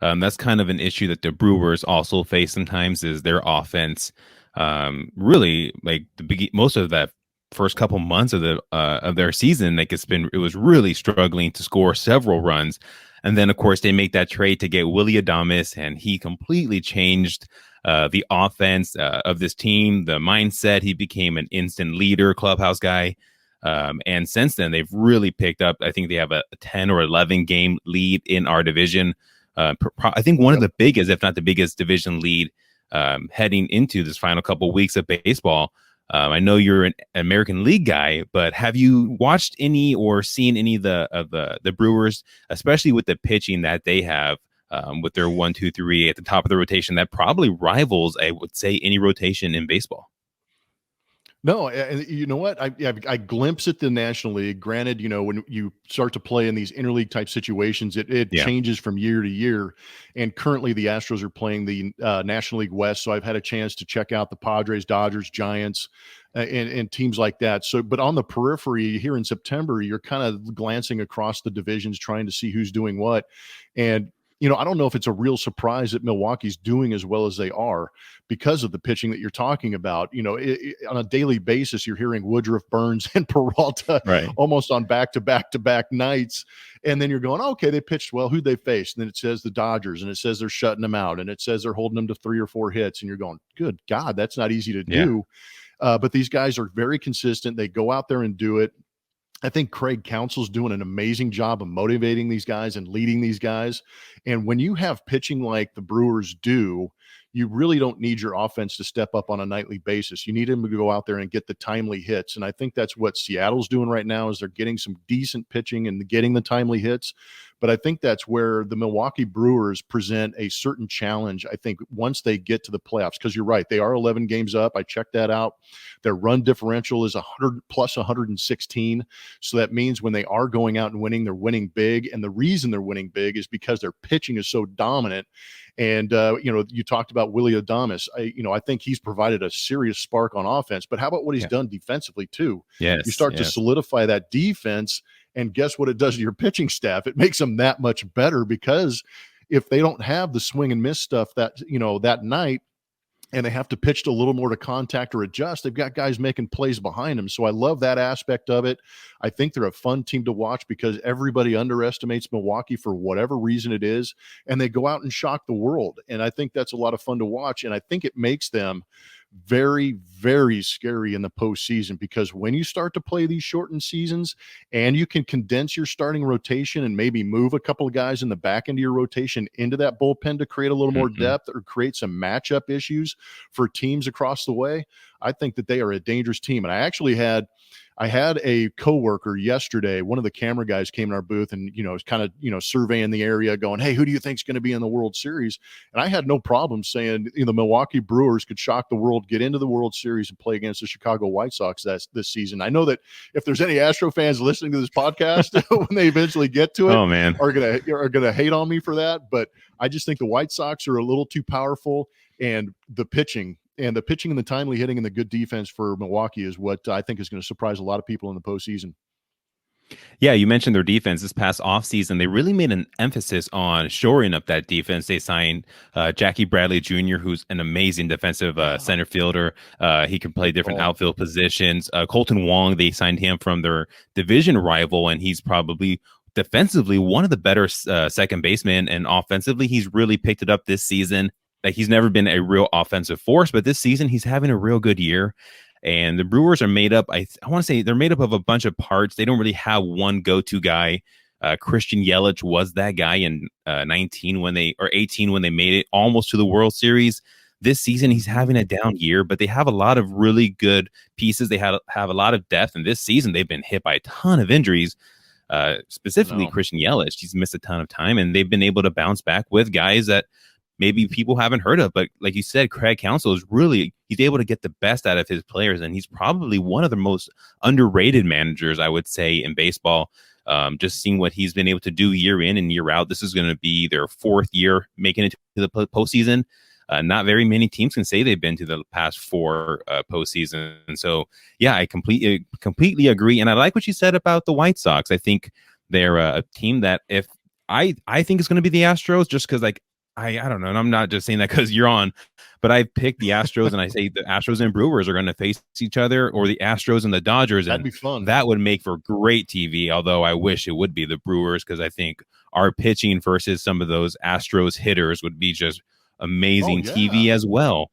That's kind of an issue that the Brewers also face sometimes is their offense. Really, like most of that first couple months of their season, like it was really struggling to score several runs, and then of course they make that trade to get Willy Adames, and he completely changed the offense of this team, the mindset. He became an instant leader, clubhouse guy. And since then, they've really picked up. I think they have a 10 or 11 game lead in our division. I think one of the biggest, if not the biggest, division lead heading into this final couple weeks of baseball. I know you're an American League guy, but have you watched any or seen any of the Brewers, especially with the pitching that they have with their 1, 2, 3 at the top of the rotation that probably rivals, I would say, any rotation in baseball? No, and you know what? I glimpse at the National League. Granted, when you start to play in these interleague type situations, it changes from year to year. And currently, the Astros are playing the National League West, so I've had a chance to check out the Padres, Dodgers, Giants, and teams like that. So, but on the periphery here in September, you're kind of glancing across the divisions, trying to see who's doing what. And I don't know if it's a real surprise that Milwaukee's doing as well as they are because of the pitching that you're talking about. On a daily basis, you're hearing Woodruff, Burns, and Peralta almost on back-to-back nights. And then you're going, okay, they pitched well. Who'd they face? And then it says the Dodgers, and it says they're shutting them out, and it says they're holding them to 3 or 4 hits. And you're going, good God, that's not easy to do. But these guys are very consistent. They go out there and do it. I think Craig Counsell's doing an amazing job of motivating these guys and leading these guys. And when you have pitching like the Brewers do, you really don't need your offense to step up on a nightly basis. You need them to go out there and get the timely hits. And I think that's what Seattle's doing right now is they're getting some decent pitching and getting the timely hits. But I think that's where the Milwaukee Brewers present a certain challenge, I think, once they get to the playoffs. Because you're right, they are 11 games up. I checked that out. Their run differential is 100 plus 116. So that means when they are going out and winning, they're winning big. And the reason they're winning big is because their pitching is so dominant. And, you talked about Willy Adames. I think he's provided a serious spark on offense. But how about what he's done defensively, too? Yes, you start to solidify that defense. And guess what it does to your pitching staff? It makes them that much better because if they don't have the swing and miss stuff that night, and they have to pitch a little more to contact or adjust, they've got guys making plays behind them. So I love that aspect of it. I think they're a fun team to watch because everybody underestimates Milwaukee for whatever reason it is, and they go out and shock the world. And I think that's a lot of fun to watch. And I think it makes them very, very scary in the postseason because when you start to play these shortened seasons and you can condense your starting rotation and maybe move a couple of guys in the back end of your rotation into that bullpen to create a little more depth or create some matchup issues for teams across the way, I think that they are a dangerous team. And I had a coworker yesterday. One of the camera guys came in our booth and, was kind of, surveying the area going, hey, who do you think is going to be in the World Series? And I had no problem saying, the Milwaukee Brewers could shock the world, get into the World Series and play against the Chicago White Sox this season. I know that if there's any Astro fans listening to this podcast, when they eventually get to it, are going to hate on me for that. But I just think the White Sox are a little too powerful, and the pitching and the timely hitting and the good defense for Milwaukee is what I think is going to surprise a lot of people in the postseason. Yeah, you mentioned their defense this past offseason. They really made an emphasis on shoring up that defense. They signed Jackie Bradley Jr., who's an amazing defensive center fielder. He can play different outfield positions. Colton Wong, they signed him from their division rival, and he's probably defensively one of the better second basemen. And offensively, he's really picked it up this season. Like, he's never been a real offensive force, but this season he's having a real good year. And the Brewers are made up, I want to say they're made up of a bunch of parts. They don't really have one go-to guy. Christian Yelich was that guy in 18 when they made it almost to the World Series. This season he's having a down year, but they have a lot of really good pieces. They have a lot of depth, and this season they've been hit by a ton of injuries. Specifically Christian Yelich, he's missed a ton of time, and they've been able to bounce back with guys that maybe people haven't heard of. But like you said, Craig Counsell he's able to get the best out of his players, and he's probably one of the most underrated managers, I would say, in baseball. Just seeing what he's been able to do year in and year out. This is going to be their 4th year making it to the postseason. Not very many teams can say they've been to the past 4 postseasons. And so, yeah, I completely agree. And I like what you said about the White Sox. I think they're a team that if I think it's going to be the Astros, just because, like, I don't know. And I'm not just saying that because you're on, but I've picked the Astros and I say the Astros and Brewers are going to face each other, or the Astros and the Dodgers. That'd And be fun. that would make for great TV. Although I wish it would be the Brewers, because I think our pitching versus some of those Astros hitters would be just amazing TV as well.